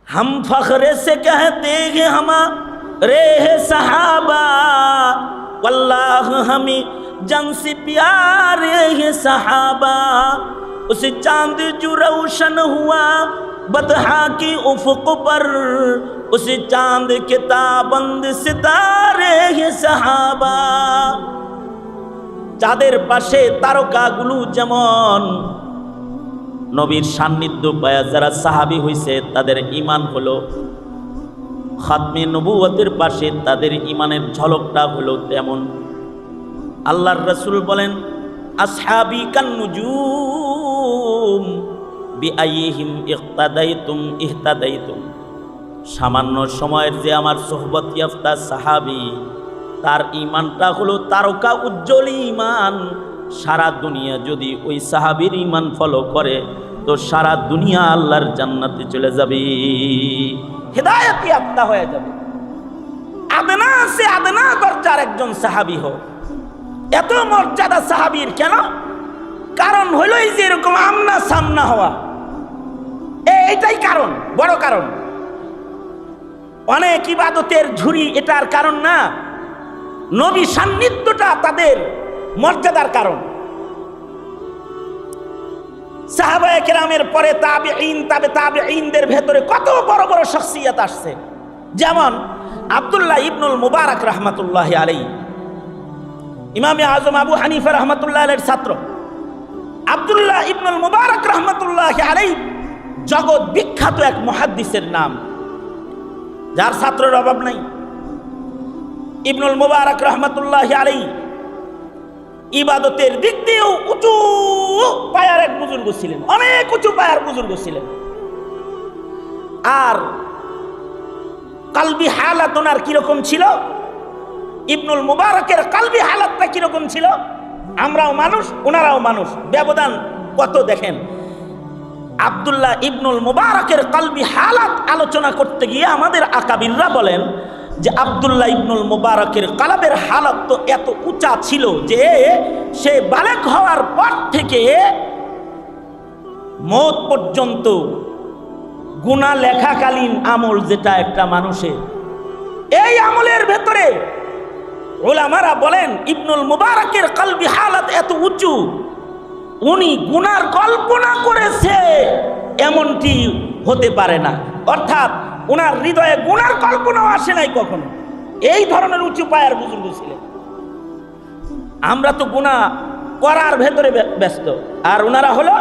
हम फख्र से कहते हैं हमारे है सहाबा, वल्लाह हमें जन से प्यारे हैं सहाबा। उस चांद जो रोशन हुआ बदहा की उफ़क़ पर, उस चांद के ताबंद सितारे हैं सहाबा। চাঁদের পাশে তারকাগুলো যেমন নবীর সান্নিধ্য পায়া যারা সাহাবী হইছে তাদের ঈমান হলো, খাতমে নবুয়তের পাশে তাদের ঈমানের ঝলকটা হলো তেমন। আল্লাহর রাসূল বলেন, আসহাবি কান্নুজুম বিআইহিম ইক্তাদাইতুম ইহতাদাইতুম। সামান্য সময়ের যে আমার সোহবত ইয়াফতা সাহাবী, তার ঈমানটা হলো তারকা উজ্জ্বল ঈমান। সারা দুনিয়া যদি ওই সাহাবীর ঈমান ফলো করে তো সারা দুনিয়া আল্লাহর জান্নাতে চলে যাবে, হেদায়েত ইয়াফতা হয়ে যাবে। আদনা সে আদনা দরজার একজন সাহাবী হোক। এত মর্যাদা সাহাবীর কেন? কারণ হলো এই যে এরকম আমনা সামনা হওয়া, এইটাই কারণ, বড় কারণ। অনেক ইবাদতের ঝুরি এটার কারণ না, নবী সান্নিধ্যটা তাদের মর্যাদার কারণ। সাহাবায়ে কেরামের পরে তাবেঈন, তাবেঈনদের ভেতরে কত বড় বড় শখসিয়ত আসছে। যেমন আব্দুল্লাহ ইবনুল মুবারক রাহমাতুল্লাহি আলাইহি, ইমামে আজম আবু হানিফা রাহমাতুল্লাহি আলাইহির ছাত্র আব্দুল্লাহ ইবনুল মুবারক রাহমাতুল্লাহি আলাইহি জগৎ বিখ্যাত এক মুহাদ্দিসের নাম, যার ছাত্রের অভাব নাই। ইবনুল মুবারক রাহমাতুল্লাহি আলাইহি ইবাদতের দিক দিয়েও উঁচু পায়ার এক বুজুর্গ ছিলেন, অনেক উঁচু পায়ার বুজুর্গ ছিলেন। আর কালবি হালাত ওনার কিরকম ছিল? ইবনুল মুবারকের কালবি হালাতটা কিরকম ছিল? আমরাও মানুষ, ওনারাও মানুষ, ব্যবধান কত দেখেন। আব্দুল্লাহ ইবনুল মুবারকের কালবি হালাত আলোচনা করতে গিয়ে আমাদের আকাবিররা বলেন যে আব্দুল্লাহ ইবনুল মুবারকের কালবের হালত তো এত উঁচা ছিল যে সে বালেগ হওয়ার পর থেকে মওত পর্যন্ত গুনাহ লেখাকালীন আমল যেটা একটা মানুষের, এই আমলের ভেতরে উলামারা বলেন ইবনুল মুবারকের কালবি হালাত এত উঁচু, উনি গুনার কল্পনা করেছে এমনটি হতে পারে না। অর্থাৎ ওনার হৃদয়ে গুনার কল্পনাও আসে নাই কখনো। এই ধরনের উঁচু পায়ের বুজুর্গ ছিলেন। আমরা তো গুনাহ করার ভেতরে ব্যস্ত, আর ওনারা হলো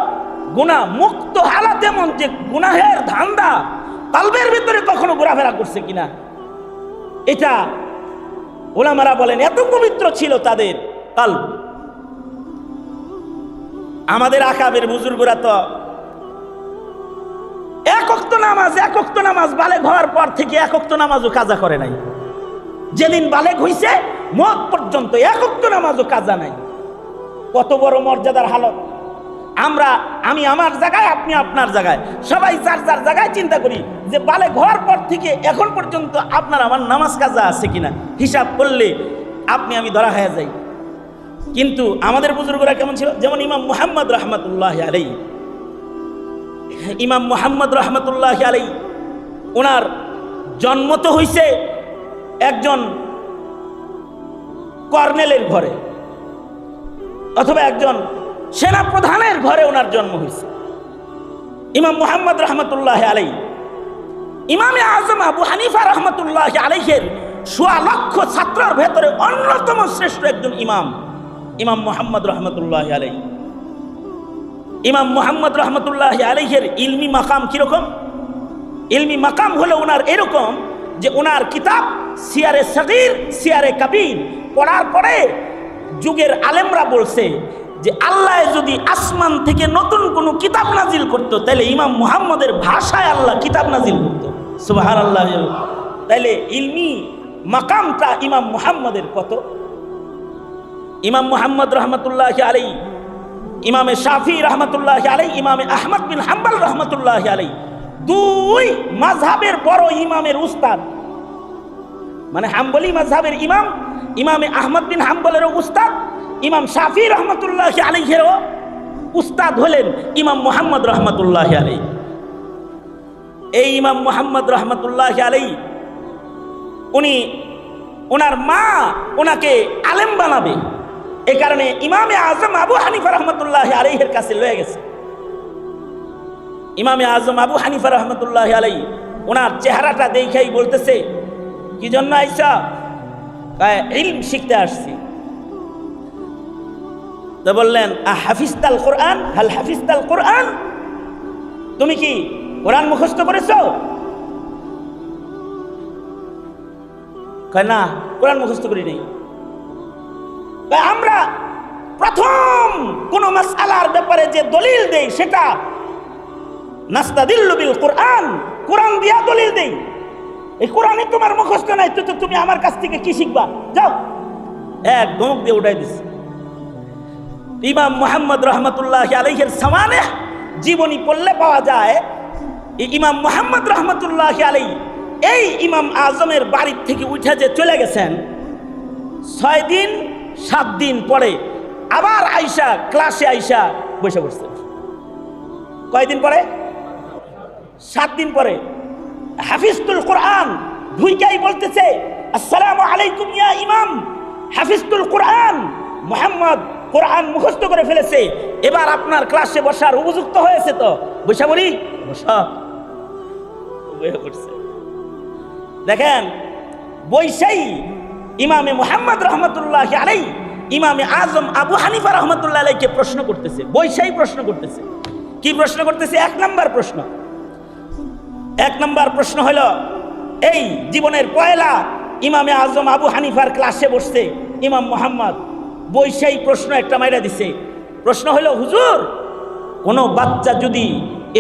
গুনাহ মুক্ত হালাত, এমন যে গুনাহের ধান্দা কলবের ভিতরে কখনো ঘোরাফেরা করছে কিনা এটা উলামারা বলেন এত পবিত্র ছিল তাদের কলব। আমাদের আকাবের বুজুর্গরা তো এক ওয়াক্ত নামাজ বালেগ হওয়ার পর থেকে এক ওয়াক্ত নামাজও কাজা করে নাই। যেদিন বালেগ হইছে মওত পর্যন্ত এক ওয়াক্ত নামাজও কাজা নাই। কত বড় মর্যাদার হালত। আমি আমার জায়গায়, আপনি আপনার জায়গায়, সবাই যার যার জায়গায় চিন্তা করি যে বালেগ হওয়ার পর থেকে এখন পর্যন্ত আপনার আমার নামাজ কাজা আছে কিনা হিসাব করলে আপনি আমি ধরা হয়ে যাই। কিন্তু আমাদের বুজুর্গরা কেমন ছিল? যেমন ইমাম মুহাম্মদ রাহমাতুল্লাহি আলাইহি, ইমাম মুহাম্মদ রাহমাতুল্লাহি আলাইহি ওনার জন্ম তো হইছে একজন কর্নেলের ঘরে অথবা একজন সেনাপ্রধানের ঘরে ওনার জন্ম হয়েছে। ইমাম মুহাম্মদ রাহমাতুল্লাহি আলাইহি ইমামে আজম আবু হানিফা রাহমাতুল্লাহি আলাইহির ১৬ লক্ষ ছাত্রের ভেতরে অন্যতম শ্রেষ্ঠ একজন ইমাম মুহাম্মদ রাহমাতুল্লাহি আলাইহি। ইমাম মুহাম্মদ রাহমাতুল্লাহি আলাইহির ইলমি মাকাম কিরকম? ইলমি মাকাম হলো ওনার এরকম যে ওনার কিতাব সিয়ারে সগীর, সিয়ারে কবির পড়ার পরে যুগের আলেমরা বলছে যে আল্লাহ যদি আসমান থেকে নতুন কোনো কিতাব নাজিল করত তাহলে ইমাম মুহাম্মদের ভাষায় আল্লাহ কিতাব নাজিল করত। সুবহানাল্লাহ। তাহলে ইলমি মাকামটা ইমাম মুহাম্মদের কত। ইমাম মুহাম্মদ রাহমাতুল্লাহি আলাইহি, ইমামে শাফি রাহমাতুল্লাহি আলাইহি, ইমামে আহমদ বিন হাম্বল রাহমাতুল্লাহি আলাইহি, দুই মাযহাবের বড় ইমামের উস্তাদ, মানে হাম্বলি মাযহাবের ইমাম ইমামে আহমদ বিন হাম্বলেরও উস্তাদ, ইমাম শাফি রাহমাতুল্লাহি আলাইহিরও উস্তাদ হলেন ইমাম মুহাম্মদ রাহমাতুল্লাহি আলাইহি। এই ইমাম মুহাম্মদ রহমতুল্লাহি আলাইহি ওনার মা ওনাকে আলেম বানাবে, এই কারণে ইমামে আজম আবু হানিফা রহমতুল্লাহি আলাইহির কাছে লয়ে গেছে। ইমামে আজম আবু হানিফা রহমতুল্লাহি আলাইহি ওনার চেহারাটা দেখেই বলতেছে, কি জন্য আইসা? ইলম শিখতে আসছি। তো বললেন, হাফিজতাল কোরআন, হাল হাফিজতাল কোরআন, তুমি কি কোরআন মুখস্থ করেছো? না, কোরআন মুখস্থ করি নাই। আমরা প্রথম কোন মাসআলার ব্যাপারে যে দলিল দেই সেটা নাস্তাদিল্লু বিল কোরআন, কোরআন দিয়া দলিল দেই। এই কোরআনে তোমার মুখস্থ নাই, তো তুমি আমার কাছ থেকে কি শিখবা? যাও, এক ধমক দিয়ে উঠাই দিছে। ইমাম মুহাম্মদ রহমতুল্লাহি আলাইহির সামানে জীবনী পড়লে পাওয়া যায়, ইমাম মুহাম্মদ রহমতুল্লাহি আলাইহি এই ইমাম আজমের বাড়ির থেকে উঠে যে চলে গেছেন, 6 দিন 7 দিন পরে আবার আইসা ক্লাসে আইসা বসে পড়ছে। কয়দিন পরে? 7 দিন পরে। হাফিজতুল কোরআন ঢুইকাই বলতেছে, আসসালামু আলাইকুম ইয়া ইমাম, হাফিজতুল কোরআন, মুহাম্মদ কোরআন মুখস্থ করে ফেলেছে, এবার আপনার ক্লাসে বসার উপযুক্ত হয়েছে। তো বসা বলি, বসা বসে পড়ছে। দেখেন, বৈশাই ইমামে মুহাম্মদ রহমতুল্লাহি আলাইহি ইমামে আজম আবু হানিফা রহমতুল্লাহ আলাইহিকে প্রশ্ন করতেছে, বৈশাই প্রশ্ন করতেছে। কি প্রশ্ন করতেছে? 1 নম্বর প্রশ্ন। 1 নম্বর প্রশ্ন হলো, এই জীবনের পয়লা ইমামে আজম আবু হানিফার ক্লাসে বসছে ইমাম মুহাম্মদ, বৈশাই প্রশ্ন একটা মাইরা দিছে। প্রশ্ন হলো, হুজুর, কোনো বাচ্চা যদি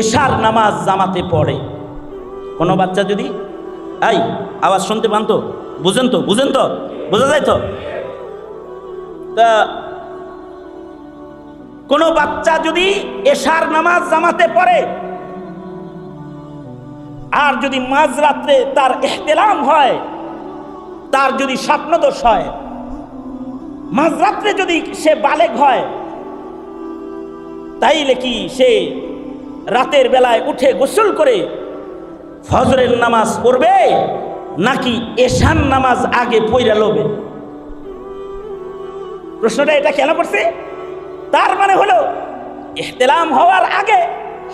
এশার নামাজ জামাতে পড়ে, কোনো বাচ্চা যদি, এই আওয়াজ শুনতে পান তো? বুঝেন তো? বুঝেন তো? বোঝা যায় তো? তা কোনো বাচ্চা যদি এশার নামাজ জামাতে পড়ে, আর যদি মাঝরাত্রে তার ইহতিলাম হয়, তার যদি স্বপ্নদোষ হয়, মাঝরাত্রে যদি সে বালেগ হয়, তাইলে কি সে রাতের বেলায় উঠে গোসল করে ফজরের নামাজ পড়বে, নাকি এশার নামাজ আগে পড়া লবে? প্রশ্নটা এটা কেন করছে? তার মানে হলো, ইহতিলাম হওয়ার আগে,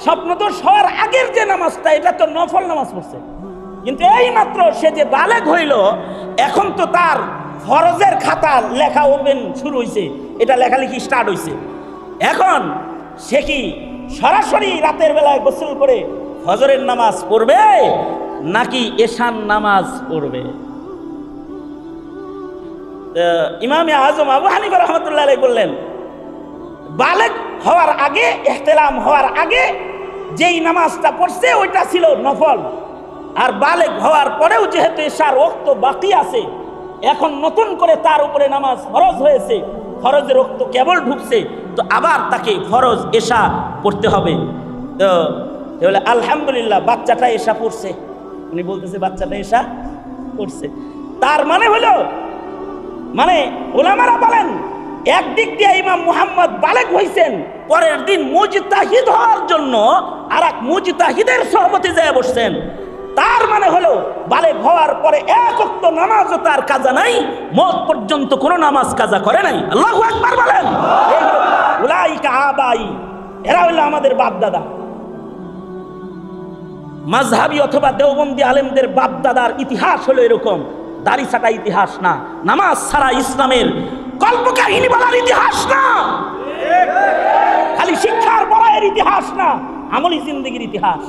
স্বপ্নদোষ হওয়ার আগের যে নামাজটা, এটা তো নফল নামাজ পড়ছে, কিন্তু এই মাত্র সে যে বালেগ হইল, এখন তো তার ফরজের খাতা লেখা ওপেন শুরু হয়েছে, এটা লেখালেখি স্টার্ট হয়েছে। এখন সে কি সরাসরি রাতের বেলায় গোসল করে ফজরের নামাজ পড়বে, নাকি এশার নামাজ পড়বে? ইমামে আজম আবু হানিফা রহমতুল্লাহ আলাইহি বললেন, বালেগ হওয়ার আগে, ইহতিলাম হওয়ার আগে যেই নামাজটা পড়ছে ওইটা ছিল নফল, আর বালেগ হওয়ার পরেও যেহেতু এশার ওয়াক্ত বাকি আছে, এখন নতুন করে তার উপরে নামাজ ফরজ হয়েছে, ফরজের ওয়াক্ত কেবল ঢুকছে, তো আবার তাকে ফরজ এশা পড়তে হবে। তো বলে, আলহামদুলিল্লাহ, বাচ্চাটা এশা পড়ছে। উনি বলতেছে বাচ্চাটা এশা পড়ছে। তার মানে হলো, মানে উলামারা বলেন, একদিক দিয়ে ইমাম মুহাম্মদ বালেগ হইছেন, পরের দিন মুজতাহিদ হওয়ার জন্য আর এক মুজতাহিদের সহবতে যায় বসছেন। তার মানে হলো, বালেগ হওয়ার পরে 1 ওয়াক্ত নামাজও তার কাজা নাই, মত পর্যন্ত কোনো নামাজ কাজা করে নাই। আল্লাহু আকবার বলেন। উলাইকা আবাই, এরা হলো আমাদের বাপ দাদা। মাযহাবী অথবা দেওবন্দি আলেমদের বাপ দাদার ইতিহাস হলো এরকম, দাড়ি ছাটা ইতিহাস না, নামাজ ছাড়া ইসলামের কল্পকাহিনী বলার ইতিহাস না, খালি শিক্ষার বড়াইয়ের ইতিহাস না, আমলি জিন্দেগির ইতিহাস।